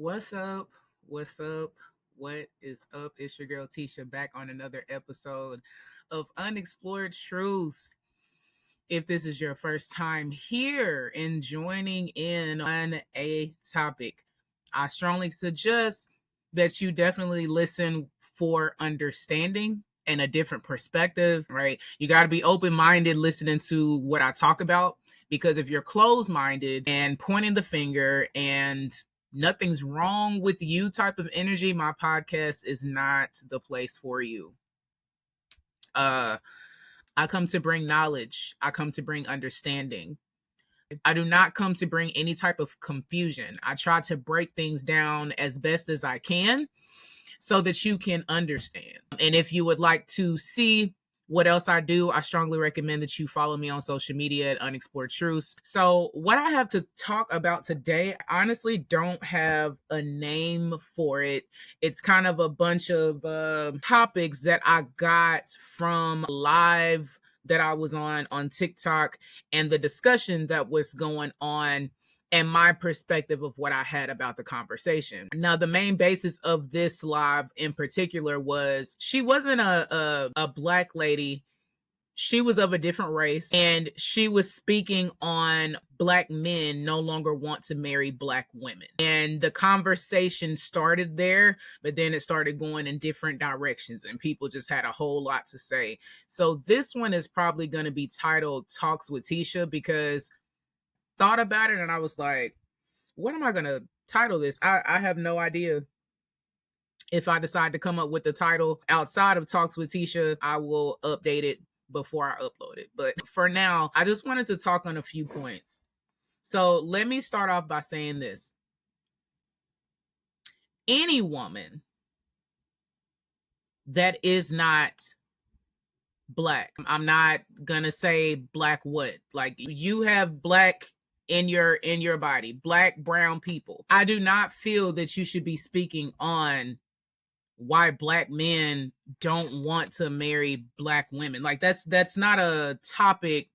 What's up? What's up? What is up? It's your girl Tesha back on another episode of Unexplored Truths. If this is your first time here and joining in on a topic, I strongly suggest that you definitely listen for understanding and a different perspective, right? You got to be open minded listening to what I talk about because if you're closed minded and pointing the finger and nothing's wrong with you type of energy, my podcast is not the place for you. Uh, I come to bring knowledge. I come to bring understanding. I do not come to bring any type of confusion. I try to break things down as best as I can so that you can understand. And if you would like to see what else I do, I strongly recommend that you follow me on social media at Unexplored Truths. So, what I have to talk about today, I honestly don't have a name for it. It's kind of a bunch of topics that I got from live that I was on TikTok and the discussion that was going on and my perspective of what I had about the conversation. Now, the main basis of this live in particular was she wasn't a black lady. She was of a different race and she was speaking on black men no longer want to marry black women. And the conversation started there, but then it started going in different directions and people just had a whole lot to say. So this one is probably going to be titled Talks with Tesha because thought about it and I was like, what am I going to title this? I have no idea. If I decide to come up with the title outside of Talks with Tesha, I will update it before I upload it. But for now, I just wanted to talk on a few points. So let me start off by saying this. Any woman that is not black, I'm not gonna say black what, like you have black in your body, black, brown people. I do not feel that you should be speaking on why black men don't want to marry black women. Like that's not a topic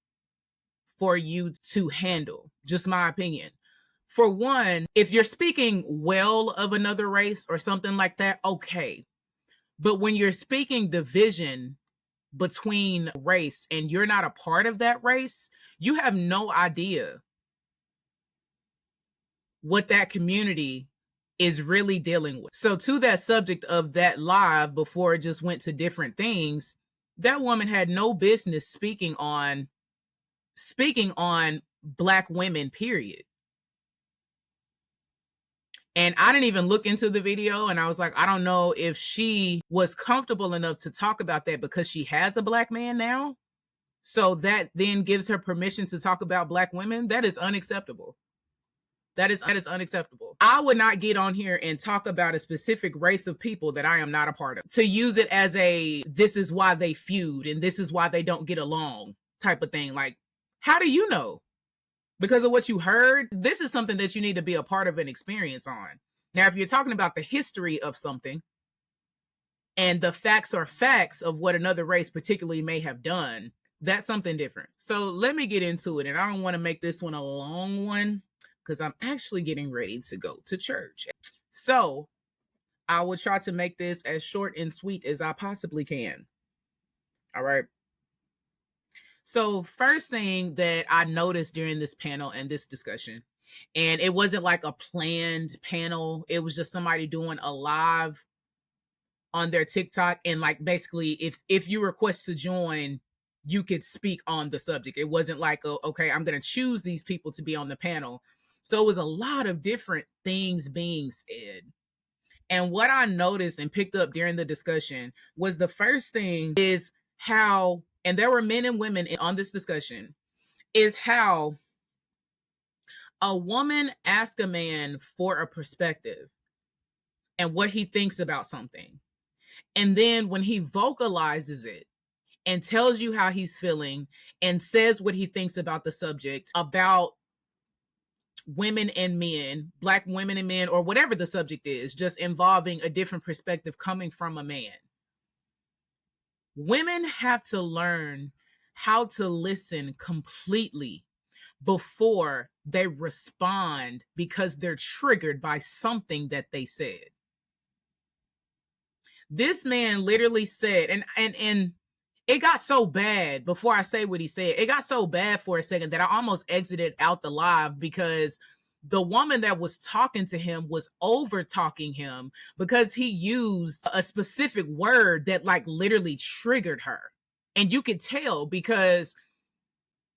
for you to handle. Just my opinion. For one, if you're speaking well of another race or something like that, okay. But when you're speaking division between race and you're not a part of that race, you have no idea what that community is really dealing with. So to that subject of that live before it just went to different things, that woman had no business speaking on black women, period. And I didn't even look into the video and I was like, I don't know if she was comfortable enough to talk about that because she has a black man now. So that then gives her permission to talk about black women. That is unacceptable. That is unacceptable. I would not get on here and talk about a specific race of people that I am not a part of to use it as a this is why they feud and this is why they don't get along type of thing. Like, how do you know? Because of what you heard? This is something that you need to be a part of an experience on. Now, if you're talking about the history of something and the facts are facts of what another race particularly may have done, that's something different. So let me get into it. And I don't want to make this one a long one because I'm actually getting ready to go to church. So I will try to make this as short and sweet as I possibly can. All right. So first thing that I noticed during this panel and this discussion, and it wasn't like a planned panel, it was just somebody doing a live on their TikTok, and like basically if you request to join, you could speak on the subject. It wasn't like, oh, okay, I'm going to choose these people to be on the panel. So it was a lot of different things being said. And what I noticed and picked up during the discussion was the first thing is how, and there were men and women on this discussion, is how a woman asks a man for a perspective and what he thinks about something. And then when he vocalizes it and tells you how he's feeling and says what he thinks about the subject, about women and men, black women and men, or whatever the subject is, just involving a different perspective coming from a man. Women have to learn how to listen completely before they respond because they're triggered by something that they said. This man literally said, and it got so bad. Before I say what he said, it got so bad for a second that I almost exited out the live, because the woman that was talking to him was over talking him because he used a specific word that like literally triggered her. And you could tell because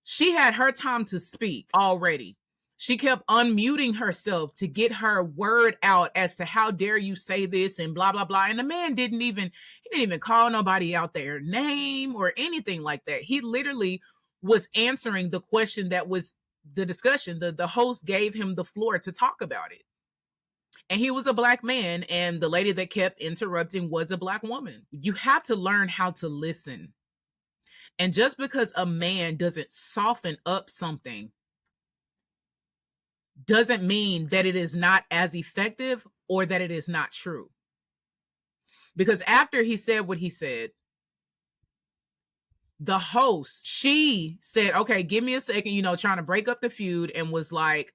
she had her time to speak already. She kept unmuting herself to get her word out as to how dare you say this and blah blah blah. And the man didn't even call nobody out their name or anything like that. He literally was answering the question that was the discussion. The host gave him the floor to talk about it. And he was a black man, and the lady that kept interrupting was a black woman. You have to learn how to listen. And just because a man doesn't soften up something doesn't mean that it is not as effective or that it is not true. Because after he said what he said, the host, she said, okay, give me a second, trying to break up the feud, and was like,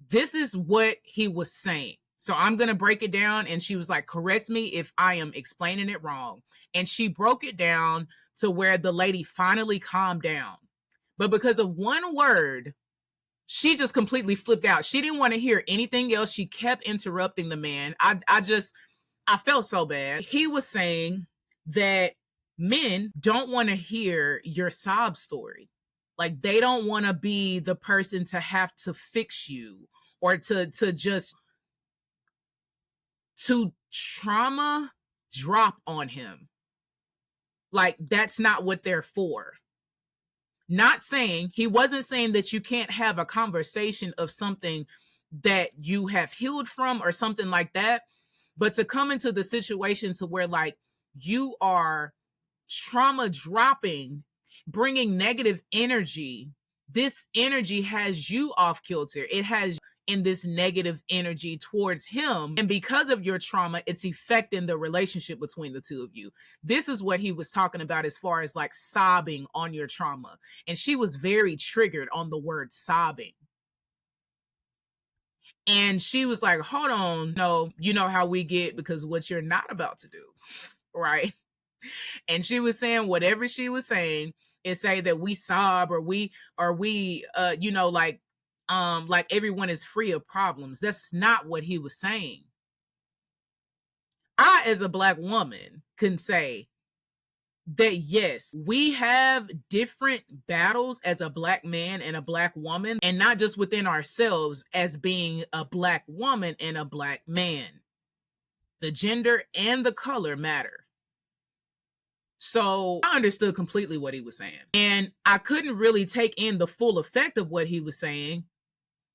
this is what he was saying. So I'm going to break it down. And she was like, correct me if I am explaining it wrong. And she broke it down to where the lady finally calmed down. But because of one word, she just completely flipped out. She didn't want to hear anything else. She kept interrupting the man. I felt so bad. He was saying that men don't want to hear your sob story. Like, they don't want to be the person to have to fix you or to trauma drop on him. Like, that's not what they're for. He wasn't saying that you can't have a conversation of something that you have healed from or something like that, but to come into the situation to where like you are trauma dropping, bringing negative energy, this energy has you off kilter. It has in this negative energy towards him, and because of your trauma, it's affecting the relationship between the two of you. This is what he was talking about as far as like sobbing on your trauma, and she was very triggered on the word sobbing. And she was like, hold on, no, you know how we get, because what you're not about to do, right? And she was saying whatever she was saying is say that we sob or we like everyone is free of problems. That's not what he was saying. I, as a black woman, can say that yes, we have different battles as a black man and a black woman, and not just within ourselves as being a black woman and a black man. The gender and the color matter. So I understood completely what he was saying. And I couldn't really take in the full effect of what he was saying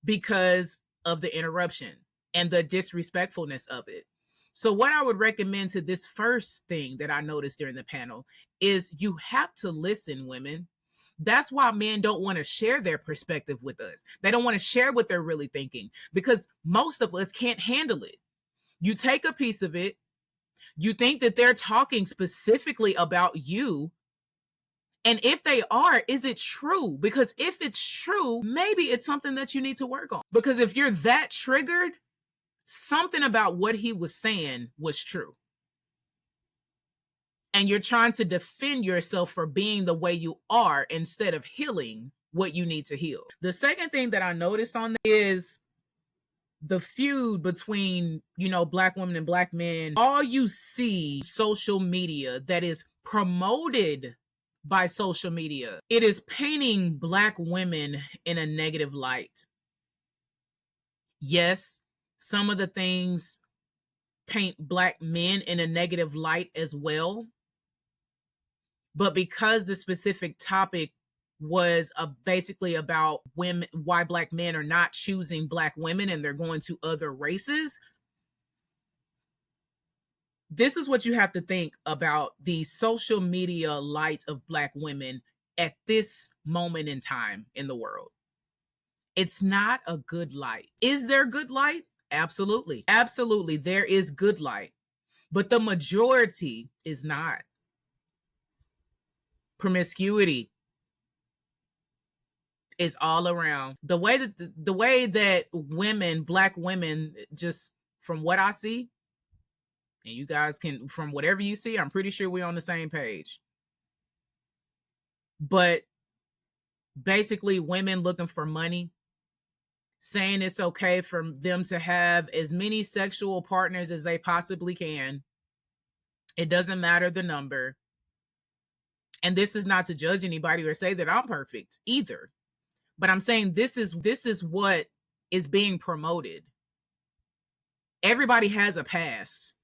because of the interruption and the disrespectfulness of it. So what I would recommend to this first thing that I noticed during the panel is you have to listen, women. That's why men don't want to share their perspective with us. They don't want to share what they're really thinking because most of us can't handle it. You take a piece of it, you think that they're talking specifically about you. And if they are, is it true? Because if it's true, maybe it's something that you need to work on. Because if you're that triggered, something about what he was saying was true. And you're trying to defend yourself for being the way you are instead of healing what you need to heal. The second thing that I noticed on is the feud between, black women and black men. All you see social media that is promoted by social media, it is painting black women in a negative light. Yes, some of the things paint black men in a negative light as well. But because the specific topic was basically about women, why black men are not choosing black women and they're going to other races. This is what you have to think about the social media light of black women at this moment in time in the world. It's not a good light. Is there good light? Absolutely. Absolutely. There is good light, but the majority is not. Promiscuity It's all around. The way that women, black women, just from what I see, and you guys can, from whatever you see, I'm pretty sure we're on the same page. But basically, women looking for money, saying it's okay for them to have as many sexual partners as they possibly can. It doesn't matter the number. And this is not to judge anybody or say that I'm perfect either. But I'm saying this is what is being promoted. Everybody has a past.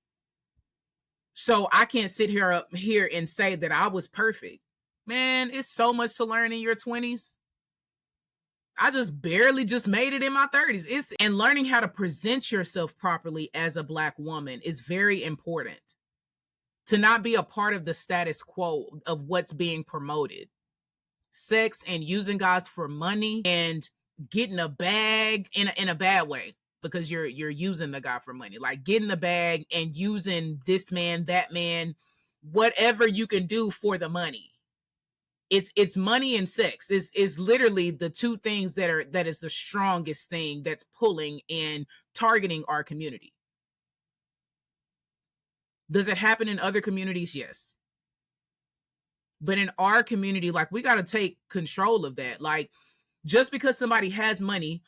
So I can't sit up here and say that I was perfect. Man, it's so much to learn in your 20s. I just barely just made it in my 30s. And learning how to present yourself properly as a black woman is very important. To not be a part of the status quo of what's being promoted. Sex and using guys for money and getting a bag in a bad way, because you're using the guy for money. Like getting a bag and using this man, that man, whatever you can do for the money. It's money and sex is literally the two things that is the strongest thing that's pulling and targeting our community. Does it happen in other communities? Yes. But in our community, like, we got to take control of that. Like, just because somebody has money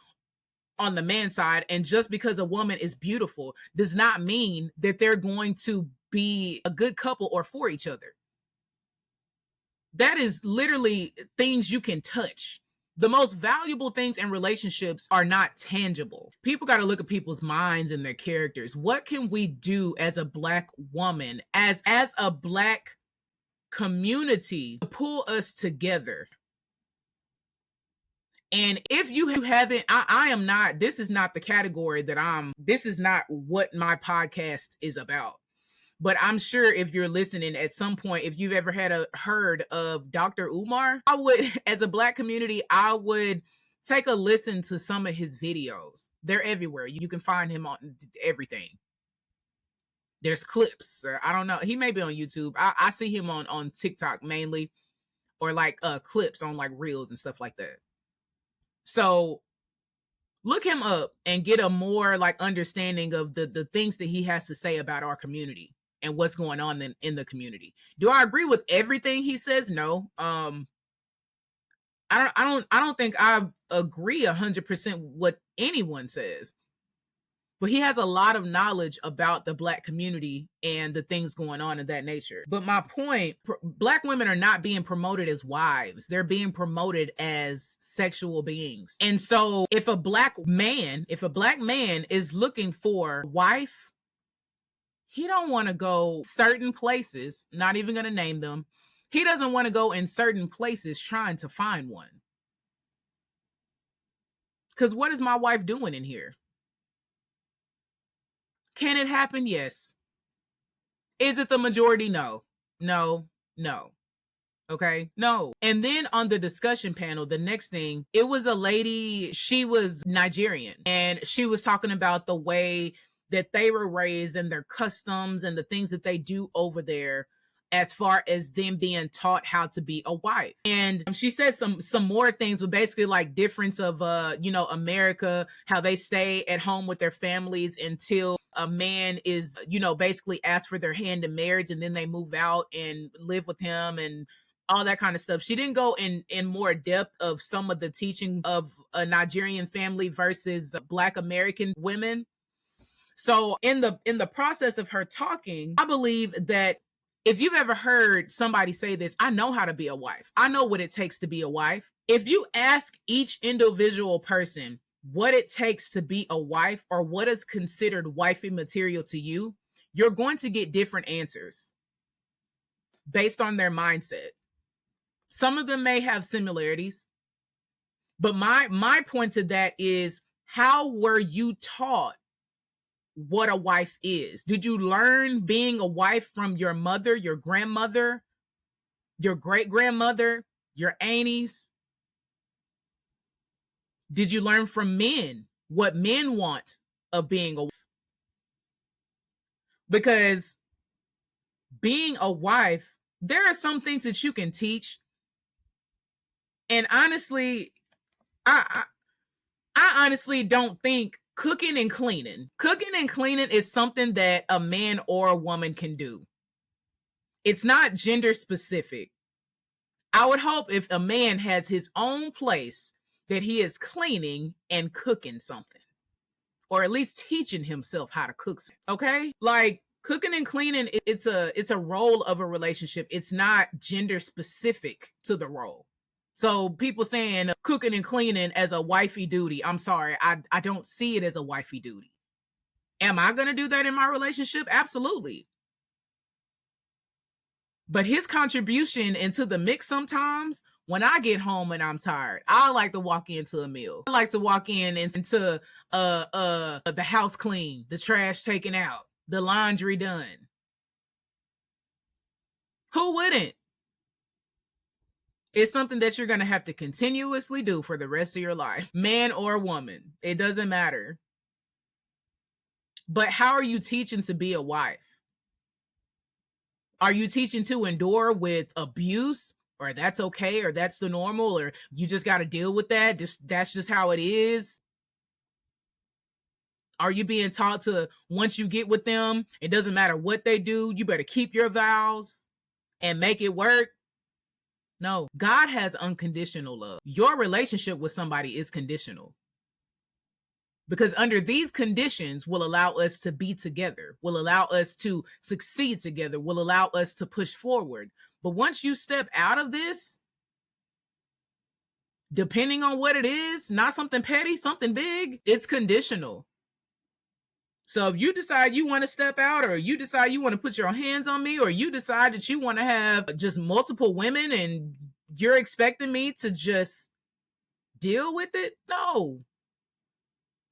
on the man side and just because a woman is beautiful does not mean that they're going to be a good couple or for each other. That is literally things you can touch. The most valuable things in relationships are not tangible. People got to look at people's minds and their characters. What can we do as a black woman, as a black community, to pull us together? And if you haven't, I am not, this is not the category that this is not what my podcast is about. But I'm sure if you're listening at some point, if you've ever heard of Dr. Umar, I would, as a black community, I would take a listen to some of his videos. They're everywhere. You can find him on everything. There's clips, or I don't know. He may be on YouTube. I see him on TikTok mainly, or like clips on like reels and stuff like that. So look him up and get a more like understanding of the things that he has to say about our community and what's going on in the community. Do I agree with everything he says? No. I don't think I agree 100% what anyone says. But he has a lot of knowledge about the black community and the things going on in that nature. But my point, black women are not being promoted as wives. They're being promoted as sexual beings. And so if a black man is looking for a wife, he don't want to go certain places, not even going to name them. He doesn't want to go in certain places trying to find one. Because what is my wife doing in here? Can it happen? Yes. Is it the majority? No. No. No. Okay. No. And then on the discussion panel, the next thing, it was a lady, she was Nigerian, and she was talking about the way that they were raised and their customs and the things that they do over there, as far as them being taught how to be a wife. And she said some more things, but basically like difference of America, how they stay at home with their families until a man is, basically asked for their hand in marriage, and then they move out and live with him and all that kind of stuff. She didn't go in more depth of some of the teaching of a Nigerian family versus Black American women. So in the process of her talking, I believe that if you've ever heard somebody say this, I know how to be a wife. I know what it takes to be a wife. If you ask each individual person what it takes to be a wife, or what is considered wifey material to you, you're going to get different answers based on their mindset. Some of them may have similarities, but my point to that is, how were you taught what a wife is? Did you learn being a wife from your mother, your grandmother, your great-grandmother, your aunties? Did you learn from men what men want of being a wife? Because being a wife, there are some things that you can teach. And honestly, I I honestly don't think cooking and cleaning is something that a man or a woman can do. It's not gender specific. I would hope if a man has his own place that he is cleaning and cooking something, or at least teaching himself how to cook something, okay? Like cooking and cleaning, it's a role of a relationship. It's not gender specific to the role. So people saying cooking and cleaning as a wifey duty, I'm sorry, I don't see it as a wifey duty. Am I going to do that in my relationship? Absolutely. But his contribution into the mix sometimes, when I get home and I'm tired, I like to walk into a meal. I like to walk in into the house clean, the trash taken out, the laundry done. Who wouldn't? It's something that you're going to have to continuously do for the rest of your life, man or woman. It doesn't matter. But how are you teaching to be a wife? Are you teaching to endure with abuse, or that's okay, or that's the normal, or you just got to deal with that? That's just how it is. Are you being taught to, once you get with them, it doesn't matter what they do, you better keep your vows and make it work? No, God has unconditional love. Your relationship with somebody is conditional. Because under these conditions will allow us to be together, will allow us to succeed together, will allow us to push forward. But once you step out of this, depending on what it is, not something petty, something big, it's conditional. So if you decide you want to step out, or you decide you want to put your hands on me, or you decide that you want to have just multiple women and you're expecting me to just deal with it, no.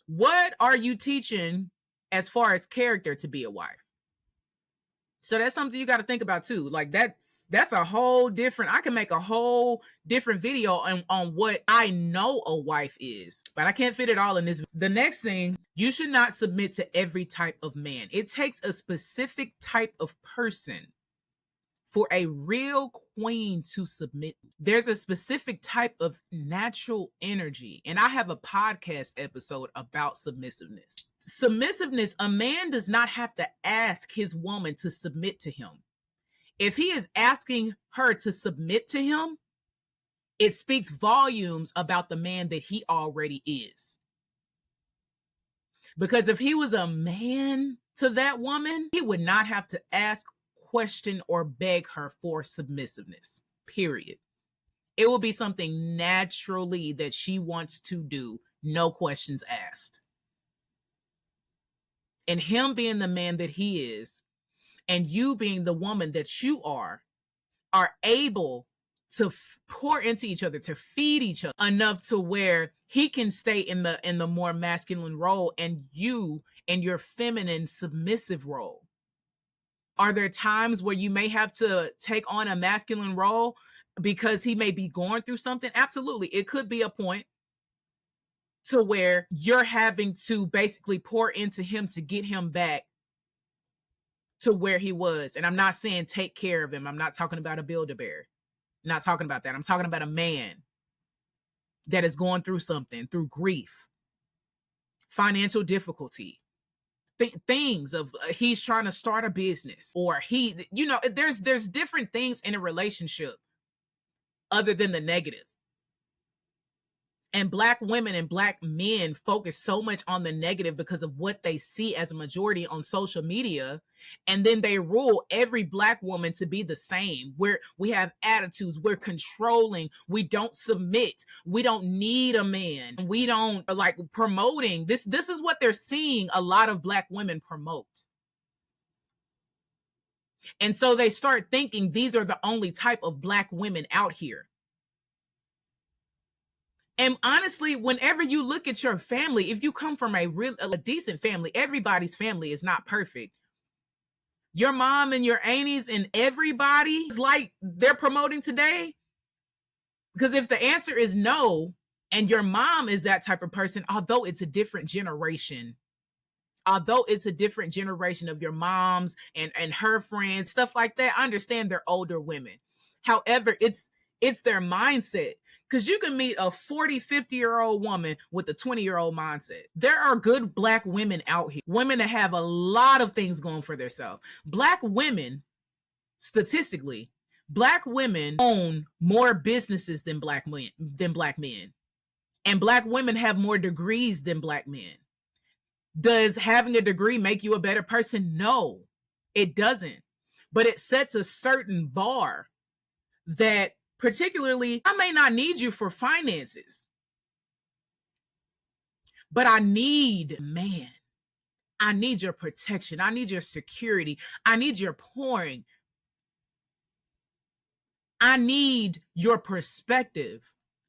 What are you teaching as far as character to be a wife? So that's something you got to think about too. Like that's a whole different, I can make a whole different video on what I know a wife is, but I can't fit it all in this. The next thing, you should not submit to every type of man. It takes a specific type of person for a real queen to submit. There's a specific type of natural energy. And I have a podcast episode about submissiveness. Submissiveness, a man does not have to ask his woman to submit to him. If he is asking her to submit to him, it speaks volumes about the man that he already is. Because if he was a man to that woman, he would not have to ask, question, or beg her for submissiveness, period. It will be something naturally that she wants to do, no questions asked. And him being the man that he is, and you being the woman that you are able to pour into each other, to feed each other enough to where he can stay in the more masculine role, and you in your feminine submissive role. Are there times where you may have to take on a masculine role because he may be going through something? Absolutely. It could be a point to where you're having to basically pour into him to get him back to where he was. And I'm not saying take care of him. I'm not talking about a Build-A-Bear. I'm not talking about that. I'm talking about a man that is going through something, through grief, financial difficulty, things of he's trying to start a business, or he, there's different things in a relationship other than the negative. And Black women and Black men focus so much on the negative because of what they see as a majority on social media. And then they rule every Black woman to be the same. We have attitudes, we're controlling, we don't submit, we don't need a man, we don't like promoting this. This is what they're seeing a lot of Black women promote. And so they start thinking these are the only type of Black women out here. And honestly, whenever you look at your family, if you come from a decent family, everybody's family is not perfect. Your mom and your aunties and everybody is like they're promoting today. Because if the answer is no, and your mom is that type of person, although it's a different generation of your moms and her friends, stuff like that, I understand they're older women. However, it's their mindset. Because you can meet a 40, 50-year-old woman with a 20-year-old mindset. There are good Black women out here, women that have a lot of things going for themselves. Black women, statistically, Black women own more businesses than Black men, and Black women have more degrees than Black men. Does having a degree make you a better person? No, it doesn't. But it sets a certain bar that, particularly, I may not need you for finances, but I need, man, I need your protection. I need your security. I need your pouring. I need your perspective.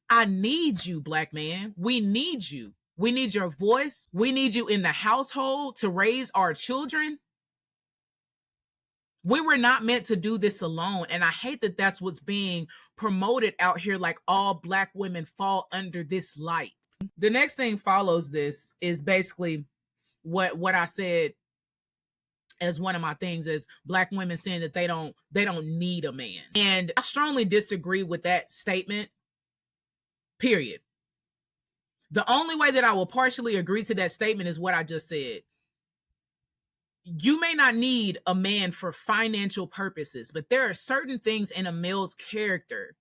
I need you, Black man. We need you. We need your voice. We need you in the household to raise our children. We were not meant to do this alone. And I hate that that's what's being promoted out here, like all Black women fall under this light. The next thing follows this is basically what I said as one of my things, is Black women saying that they don't need a man. And I strongly disagree with that statement, period. The only way that I will partially agree to that statement is what I just said. You may not need a man for financial purposes, but there are certain things in a male's character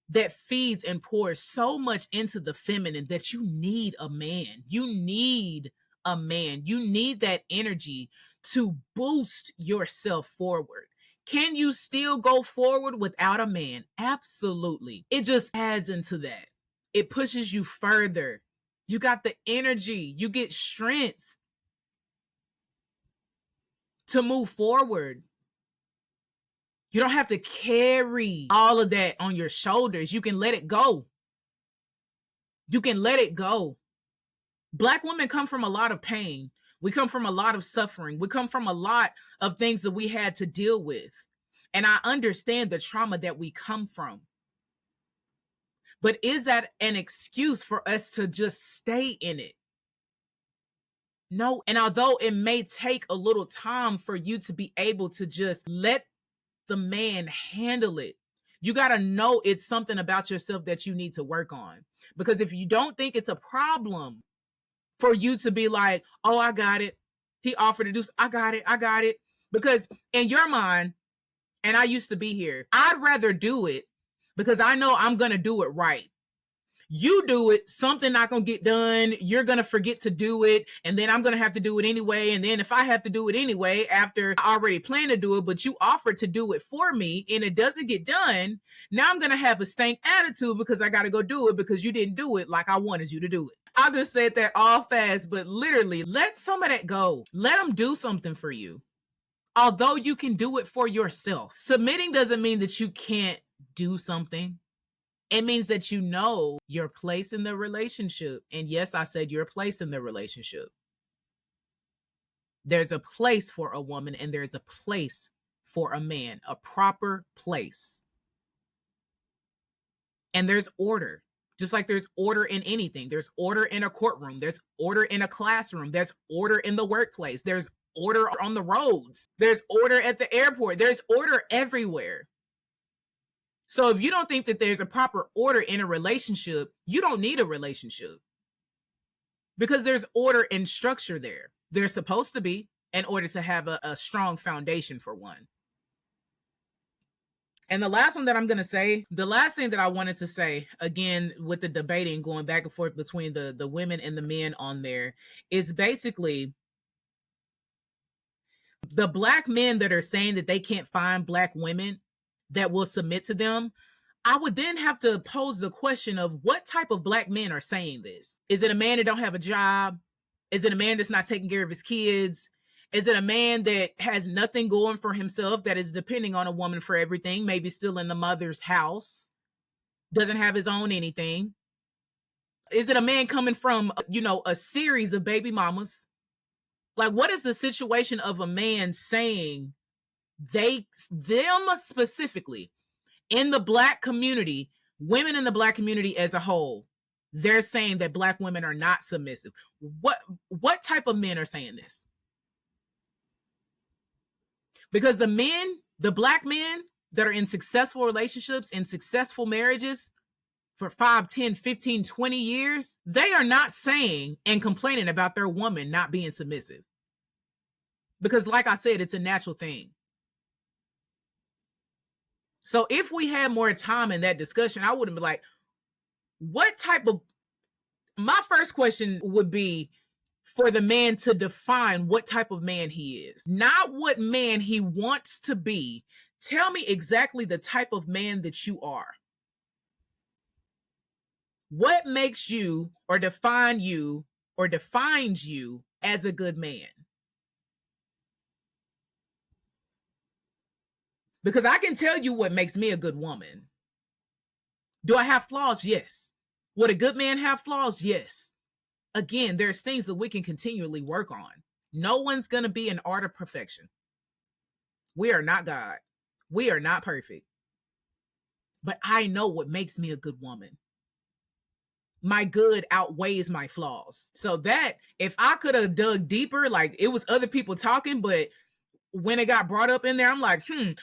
that feeds and pours so much into the feminine that you need a man. You need a man. You need that energy to boost yourself forward. Can you still go forward without a man? Absolutely. It just adds into that. It pushes you further. You got the energy. You get strength to move forward. You don't have to carry all of that on your shoulders. You can let it go. You can let it go. Black women come from a lot of pain. We come from a lot of suffering. We come from a lot of things that we had to deal with. And I understand the trauma that we come from. But is that an excuse for us to just stay in it? No. And although it may take a little time for you to be able to just let the man handle it, you got to know it's something about yourself that you need to work on. Because if you don't think it's a problem for you to be like, oh, I got it, he offered to do, I got it. Because in your mind, and I used to be here, I'd rather do it because I know I'm going to do it right. You do it, something not going to get done, you're going to forget to do it, and then I'm going to have to do it anyway. And then if I have to do it anyway, after I already planned to do it, but you offered to do it for me, and it doesn't get done, now I'm going to have a stank attitude because I got to go do it because you didn't do it like I wanted you to do it. I just said that all fast, but literally, let some of that go. Let them do something for you. Although you can do it for yourself. Submitting doesn't mean that you can't do something. It means that you know your place in the relationship. And yes, I said your place in the relationship. There's a place for a woman and there's a place for a man, a proper place. And there's order. Just like there's order in anything. There's order in a courtroom. There's order in a classroom. There's order in the workplace. There's order on the roads. There's order at the airport. There's order everywhere. So if you don't think that there's a proper order in a relationship, you don't need a relationship. Because there's order and structure there. There's supposed to be, in order to have a strong foundation for one. And the last one that I'm going to say, the last thing that I wanted to say, again, with the debating going back and forth between the women and the men on there, is basically the Black men that are saying that they can't find Black women that will submit to them. I would then have to pose the question of what type of Black men are saying this. Is it a man that don't have a job? Is it a man that's not taking care of his kids? Is it a man that has nothing going for himself, that is depending on a woman for everything, maybe still in the mother's house, doesn't have his own anything? Is it a man coming from, a series of baby mamas? Like, what is the situation of a man saying them specifically in the Black community, women in the Black community as a whole, they're saying that Black women are not submissive? What type of men are saying this? Because the Black men that are in successful relationships, in successful marriages, for 5, 10, 15, 20 years, they are not saying and complaining about their woman not being submissive. Because like I said, it's a natural thing. So if we had more time in that discussion, I wouldn't be like, what type of, my first question would be for the man to define what type of man he is, not what man he wants to be. Tell me exactly the type of man that you are. What makes you or defines you as a good man? Because I can tell you what makes me a good woman. Do I have flaws? Yes. Would a good man have flaws? Yes. Again, there's things that we can continually work on. No one's going to be an art of perfection. We are not God. We are not perfect. But I know what makes me a good woman. My good outweighs my flaws. So that, if I could have dug deeper, like it was other people talking, but when it got brought up in there, I'm like,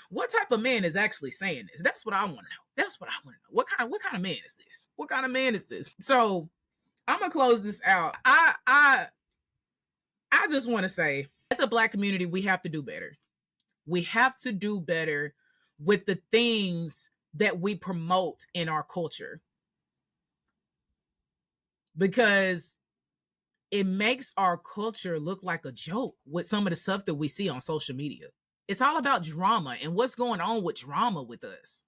what type of man is actually saying this? That's what I want to know. That's what I want to know. What kind of man is this? What kind of man is this? So I'm gonna close this out. I just want to say, as a Black community, we have to do better. We have to do better with the things that we promote in our culture, because it makes our culture look like a joke with some of the stuff that we see on social media. It's all about drama and what's going on with drama with us.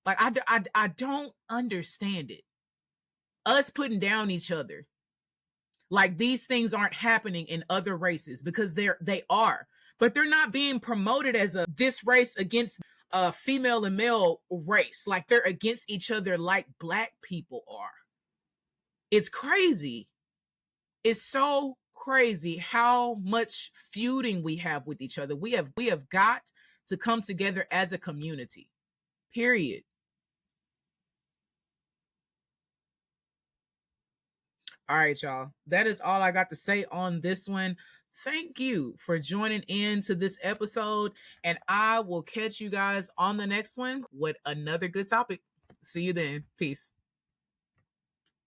Like, I don't understand it. Us putting down each other. Like, these things aren't happening in other races, because they are. But they're not being promoted as this race against a female and male race. Like, they're against each other like Black people are. It's crazy. It's so crazy how much feuding we have with each other. We have got to come together as a community. Period. All right, y'all. That is all I got to say on this one. Thank you for joining in to this episode, and I will catch you guys on the next one with another good topic. See you then. Peace.